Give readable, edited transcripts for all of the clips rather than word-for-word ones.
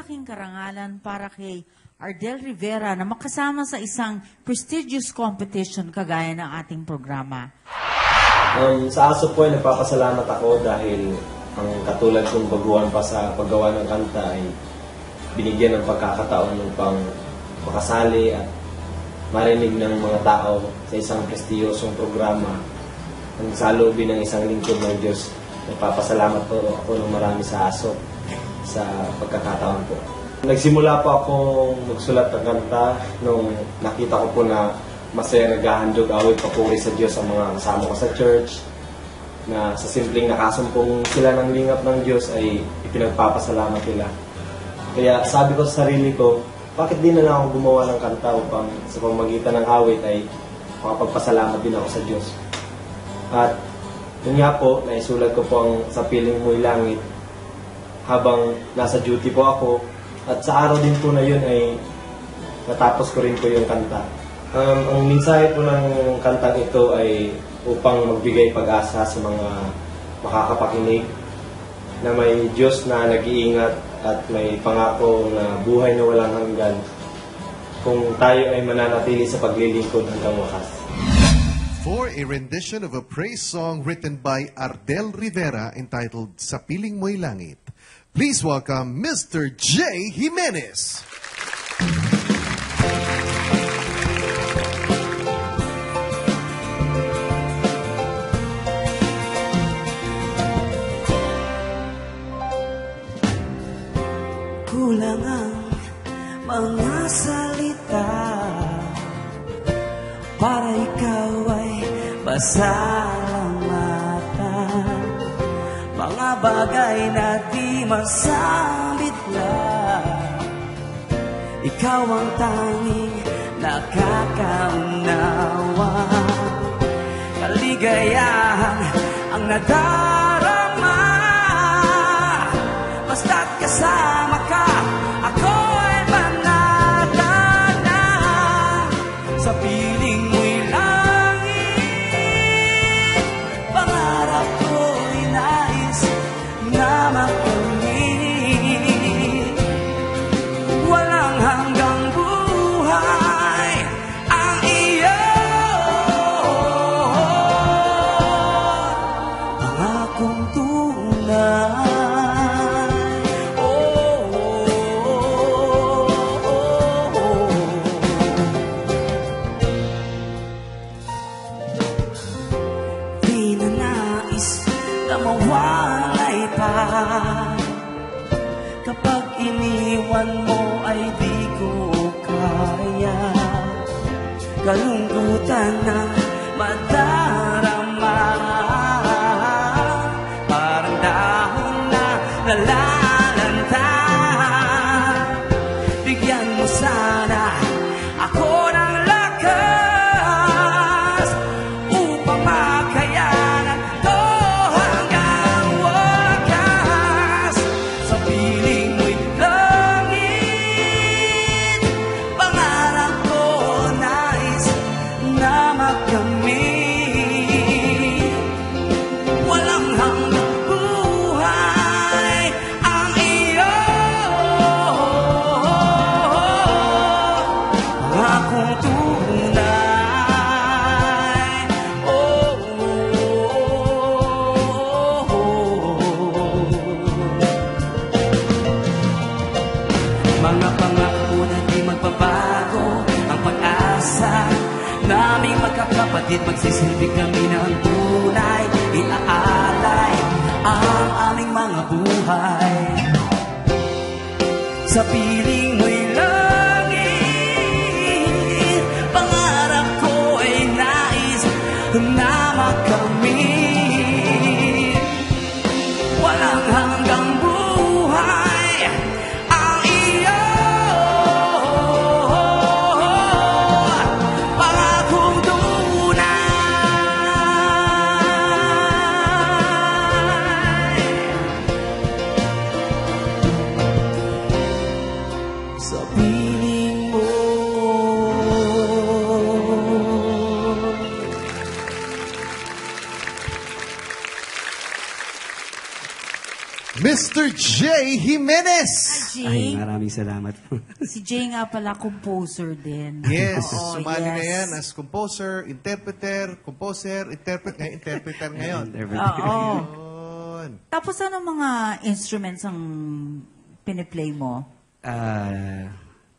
napakalaking karangalan para kay Ardel Rivera na makasama sa isang prestigious competition kagaya ng ating programa. Sa ASO po ay nagpapasalamat ako dahil ang katulad kong baguhan pa sa paggawa ng kanta ay binigyan ng pagkakataon upang makasali at marinig ng mga tao sa isang prestiyosong programa ang salubin ng isang lingkod ng Diyos. Nagpapasalamat po ako ng marami sa ASO sa pagkakataon po. Nagsimula po akong magsulat ng kanta nung nakita ko po na masaya naghahandog awit papuri sa Diyos ang mga kasama ko sa church, na sa simpleng nakasumpong sila ng lingap ng Diyos ay ipinagpapasalamat nila. Kaya sabi ko sa sarili ko, bakit di na lang ako gumawa ng kanta upang sa pamamagitan ng awit ay makapagpasalamat din ako sa Diyos. At yun nga po, naisulat ko po ang Sa Piling Mo'y Langit habang nasa duty po ako. At sa araw din po na yun ay natapos ko rin po yung kanta. Ang mensahe po ng kantang ito ay upang magbigay pag-asa sa mga makakapakinig na may Diyos na nag-iingat at may pangako na buhay na walang hanggan kung tayo ay mananatili sa paglilingkod hanggang wakas. For a rendition of a praise song written by Ardel Rivera entitled Sa Piling Mo'y Langit, please welcome Mr. J. Jimenez. Kulang ang mga salita para ikaw ay pasalamatan. Mga bagay na di masambit lang, ikaw ang tanging nakakaunawa. Kaligayahan ang nadarama, basta't kasama ka, ako ay manata na. Sa piling mo'y langit, pangarap ko'y nais na makamit. Walang hanggang buhay ang iyo, pangakong tunay. Mawalay pa kapag iniwan mo ay di ko kaya. Kalungkutan na madarama, parang dahon na nalalanta. Bigyan mo sana ako ng lakas upang makayanan to. Mga pangako na di magbabago, ang pag-asa naming magkakapatid, magsisilbi kami ng tunay, iaalay ang aming mga buhay. Sa piling mo'y langit, pangarap ko ay nais na makamit. Walang hanggang buhay ang iyo, pangakong tunay. Sa Mr. Jay Jimenez. Jay, Maraming salamat po. si Jay nga pala composer din. Yes, Oo, sumali na yes. yan as composer, interpreter, interpreter ngayon. Oo. Yun. Tapos ano mga instruments ang piniplay mo?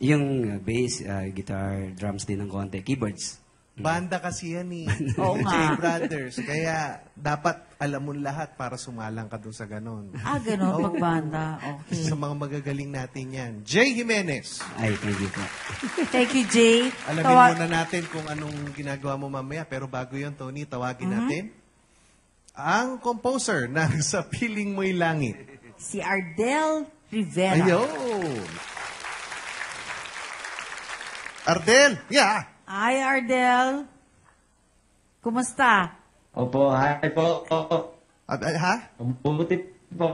Yung bass, guitar, drums din ng konti, keyboards. Banda kasi yan eh. Oo nga. Jay Brothers. Kaya dapat alam mo lahat para sumalang ka dun sa ganon. Ganun, pagbanda. Okay. Sa mga magagaling natin yan. Jay Jimenez. Ay, thank you po. Thank you, Jay. Alamin muna natin kung anong ginagawa mo mamaya. Pero bago yun, Tony, tawagin natin ang composer ng Sa Piling Mo'y Langit. Si Ardel Rivera. Ayun. Ardel, yeah. Hi, Ardel. Kumusta? Opo, hi po. Ha? Mabuti po.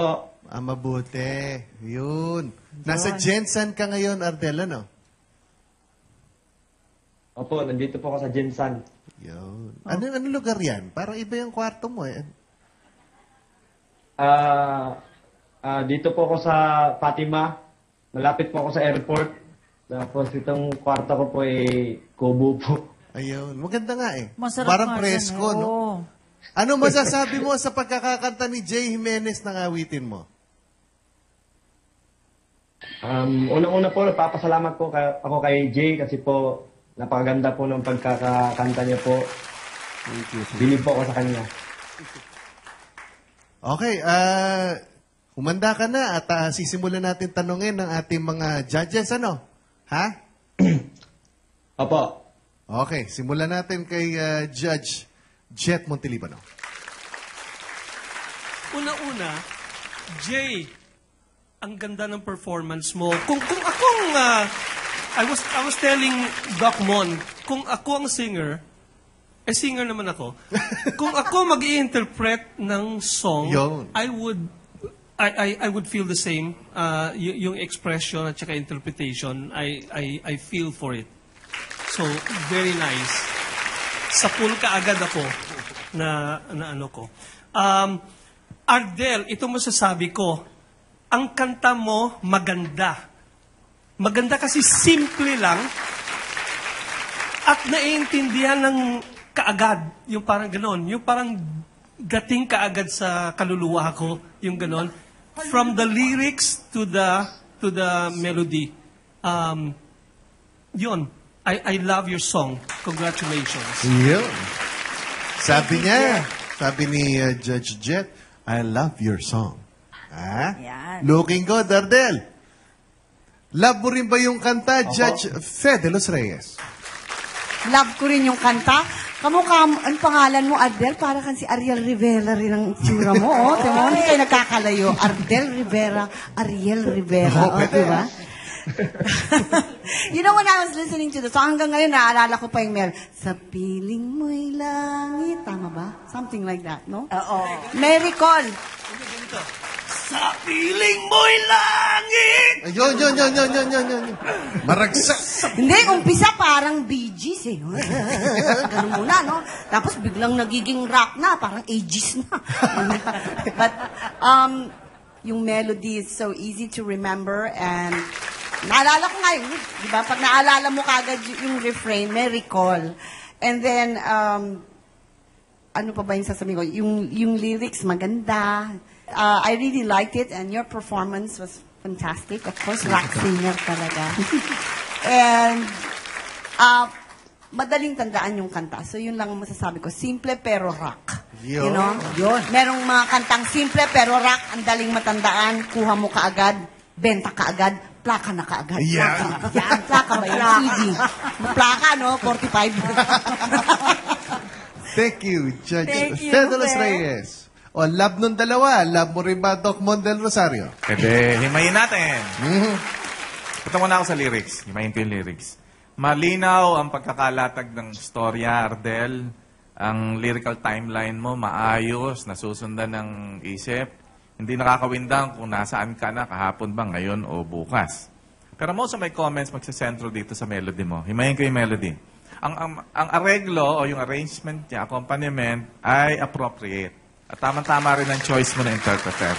Mabuti. Yun. Nasa Jensen ka ngayon, Ardel, ano? Opo, nandito po ako sa Jinsan. Yun. Anong lugar yan? Parang iba yung kwarto mo eh. Dito po ako sa Fatima. Malapit po ako sa airport. Tapos itong kwarto ko po ay kubo po. Ayun. Maganda nga eh. Masarap Parang nga presko, dyan, eh. no? Oo. Ano masasabi mo sa pagkakakanta ni Jay Jimenez ng awitin mo? Unang-una po, nagpapasalamat po ako kay Jay kasi po napakaganda po ng pagkakakanta niya po. Thank you. Bilib po ako sa kanya. Okay, humanda ka na at sisimulan natin tanungin ng ating mga judges, ano? Ha? Opo. Okay, simulan natin kay Judge Jet Montelibano. Una-una, Jay, ang ganda ng performance mo. Kung akong, I was telling Doc Mon, kung ako ang singer, singer naman ako. Kung ako mag-i-interpret ng song, Yun. I would feel the same. Yung expression at saka interpretation, I feel for it. So, very nice. Sa pool ka agad ako na ano ko. Ardel, ito masasabi ko, ang kanta mo maganda. Maganda kasi simple lang at naiintindihan ng kaagad. Yung parang ganon. Yung parang dating kaagad sa kaluluwa ko. Yung ganon. From the lyrics to the melody. Yun. I love your song. Congratulations. Yun. Sabi niya, sabi ni Judge Jet, I love your song. Ha? Yan. Looking good, Ardel. Love mo rin ba yung kanta, Judge Fe de los Reyes? Love ko rin yung kanta. Kamukha mo, ang pangalan mo, Ardel, para kan si Ariel Rivera rin ang itsura mo. Oh, timo, hindi kayo nagkakalayo. Ardel Rivera, Ariel Rivera. Oh, di ba? You know, when I was listening to the song, hanggang ngayon, naalala ko pa yung sa piling mo'y langit. Tama ba? Something like that, no? Oo. Mary Cole. Sa piling mo'y langit! Ayun, yun. Maragsak. Hindi, umpisa parang Bee Gees eh. Ganun muna, no? Tapos biglang nagiging rock na, parang ages na. But, yung melody is so easy to remember and naalala ko nga yun, di ba? Pag naalala mo kagad yung refrain, may recall. And then, ano pa ba yung sasabihin ko? Yung lyrics, maganda. I really liked it and your performance was fantastic. Of course, rock singer talaga. And, madaling tandaan yung kanta. So, yun lang ang masasabi ko. Simple pero rock. You know? Yun. Merong mga kantang simple pero rock, ang daling matandaan, kuha mo kaagad, benta kaagad, plaka na kaagad. Yeah. Yan, plaka ba yun? CD. Plaka, no? 45. Thank you, Judge Thank you, Fe de los Fe. Reyes. O, love nung dalawa. Love mo rin ba, Doc Mon del Rosario? Pwede, himayin natin. Punta muna ako sa lyrics. Himayin ko yung lyrics. Malinaw ang pagkakalatag ng storya, Ardel. Ang lyrical timeline mo, maayos, nasusundan ng isip. Hindi nakakawindang kung nasaan ka na, kahapon ba, ngayon o bukas. Pero most of my comments magsasentro dito sa melody mo. Himayin ko yung melody. Ang areglo o yung arrangement niya, accompaniment, ay appropriate. At tama-tama rin ang choice mo na interpreter.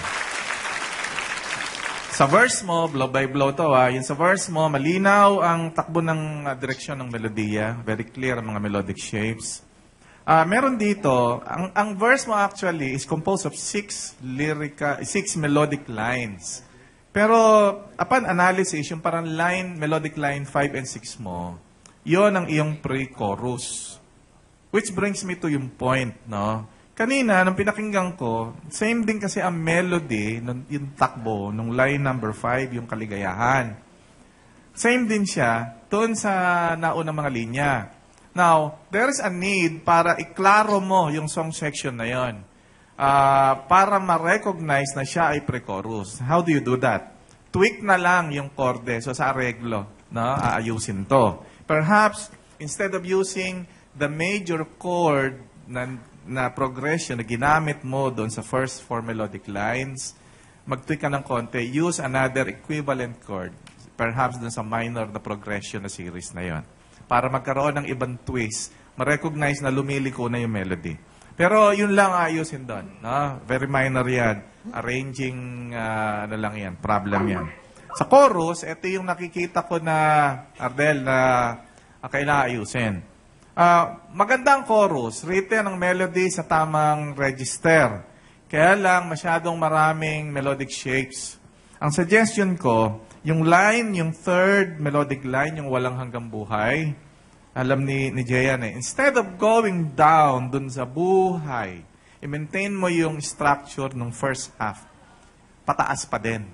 Sa verse mo, blow by blow to yung sa verse mo, malinaw ang takbo ng direksyon ng melodiya. Very clear ang mga melodic shapes. Meron dito, ang verse mo actually is composed of 6 melodic lines. Pero upon analysis, yung parang melodic line 5 and 6 mo, yon ang iyong pre-chorus. Which brings me to yung point, no? Kanina, nung pinakinggan ko, same din kasi ang melody, yung takbo, nung line number 5, yung kaligayahan. Same din siya doon sa naunang mga linya. Now, there is a need para iklaro mo yung song section na yon. Para ma-recognize na siya ay pre-chorus. How do you do that? Tweak na lang yung chorde. So sa areglo, no? Aayusin to. Perhaps, instead of using the major chord na progression na ginamit mo doon sa first 4 melodic lines, mag-tweak ka ng konti, use another equivalent chord, perhaps doon sa minor na progression na series na yon, para magkaroon ng ibang twist, ma-recognize na lumiliko na yung melody. Pero yun lang ayusin doon. No? Very minor yan. Arranging, lang yan, problem yan. Sa chorus, ito yung nakikita ko na, Ardel, na kailangan ayusin. Magandang chorus, written ang melody sa tamang register. Kaya lang masyadong maraming melodic shapes. Ang suggestion ko, yung line, yung third melodic line, yung walang hanggang buhay, alam ni Jayan instead of going down dun sa buhay, i-maintain mo yung structure ng first half. Pataas pa din.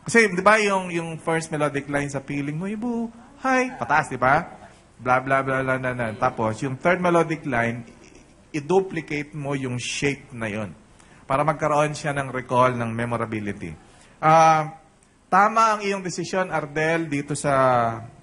Kasi, di ba, yung first melodic line sa feeling mo, yung buhay, pataas, di ba? Blah, blah, blah, blah, blah, blah. Tapos, yung third melodic line, i-duplicate mo yung shape na yon para magkaroon siya ng recall, ng memorability. Tama ang iyong desisyon, Ardel, dito sa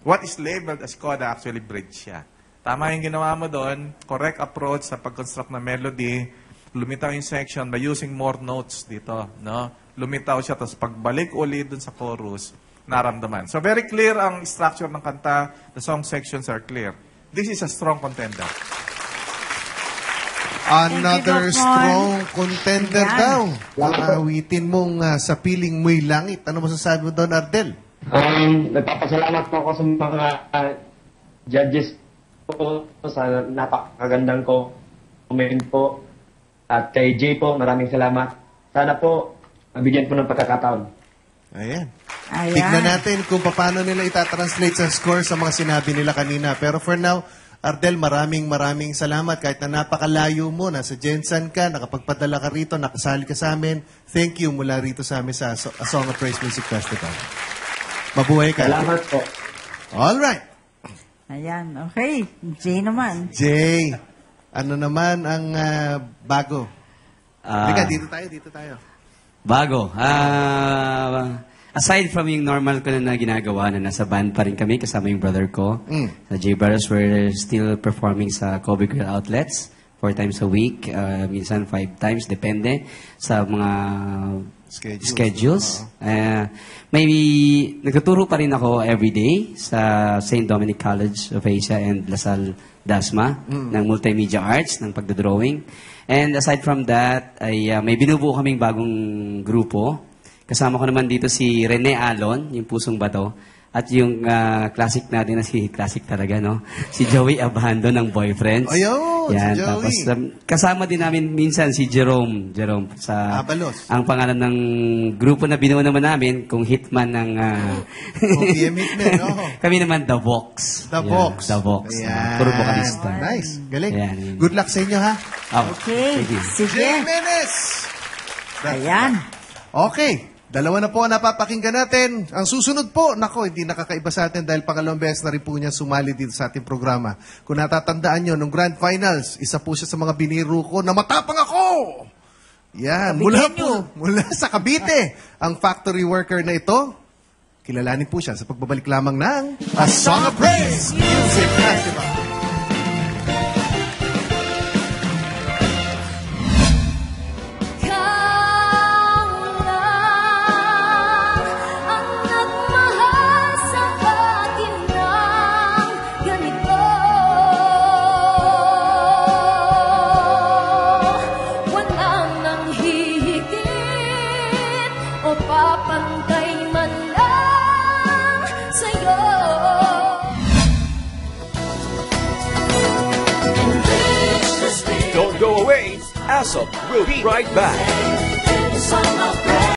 what is labeled as coda, actually bridge siya. Tama yung ginawa mo doon, correct approach sa pag-construct ng melody, lumitaw yung section by using more notes dito, no? Lumitaw siya, tapos pagbalik ulit doon sa chorus, naramdaman. So very clear ang structure ng kanta. The song sections are clear. This is a strong contender. Another Doc Mon. strong contender Yan. daw. Ang awitin mong sa piling mo'y langit. Ano masasabi mo doon, Ardel? Nagpapasalamat po ako sa mga judges po sa napakagandang comment po. At kay Jay po, maraming salamat. Sana po, mabigyan po ng pagkakataon. Ayan. Ayan. Tignan natin kung paano nila itatranslate sa score sa mga sinabi nila kanina. Pero for now, Ardel, maraming salamat. Kahit na napakalayo mo, nasa Jensen ka, nakapagpadala ka rito, nakasali ka sa amin. Thank you mula rito sa amin sa A Song of Praise Music Festival. Mabuhay ka. Salamat po. All right. Ayan, okay. Jay naman. Jay, ano naman ang bago? Halika, dito tayo. Bago. Aside from yung normal ko na ginagawa na nasa band pa rin kami kasama yung brother ko. Sa J Brothers, we're still performing sa Kobe Grill outlets 4 times a week, minsan 5 times, depende sa mga schedules. Maybe nagtuturo pa rin ako everyday sa St. Dominic College of Asia and Lasal Dasma ng Multimedia Arts, ng pagdodrawing. And aside from that, ay may binubuo kaming bagong grupo. Kasama ko naman dito si Rene Alon, yung Pusong Bato, at yung classic natin na si classic talaga, no? Si Joey Abando ng Boyfriends. Ayun, yan, si Joey. tapos kasama din namin minsan si Jerome sa Abalos. ang pangalan ng grupo na binuo naman namin, kung hitman ng OPM Hitman, no? kami naman The Vox. The Yan, Vox. The Vox. Ayan. Puro vocalista. Nice. Galing. Ayan, yun. Good luck sa inyo, ha? Okay. Thank you. Sige. Jay Jimenez! Ayan. Okay. Dalawa na po ang napapakinggan natin. Ang susunod po, nako, hindi nakakaiba sa atin dahil pangalawang beses na rin po niya sumali dito sa ating programa. Kung natatandaan nyo, nung Grand Finals, isa po siya sa mga biniru ko na matapang ako! Yan, mula sa Cavite, ang factory worker na ito, kilalanin po siya sa pagbabalik lamang ng A Song of Praise Music Festival. Papantay ASOP will be right back.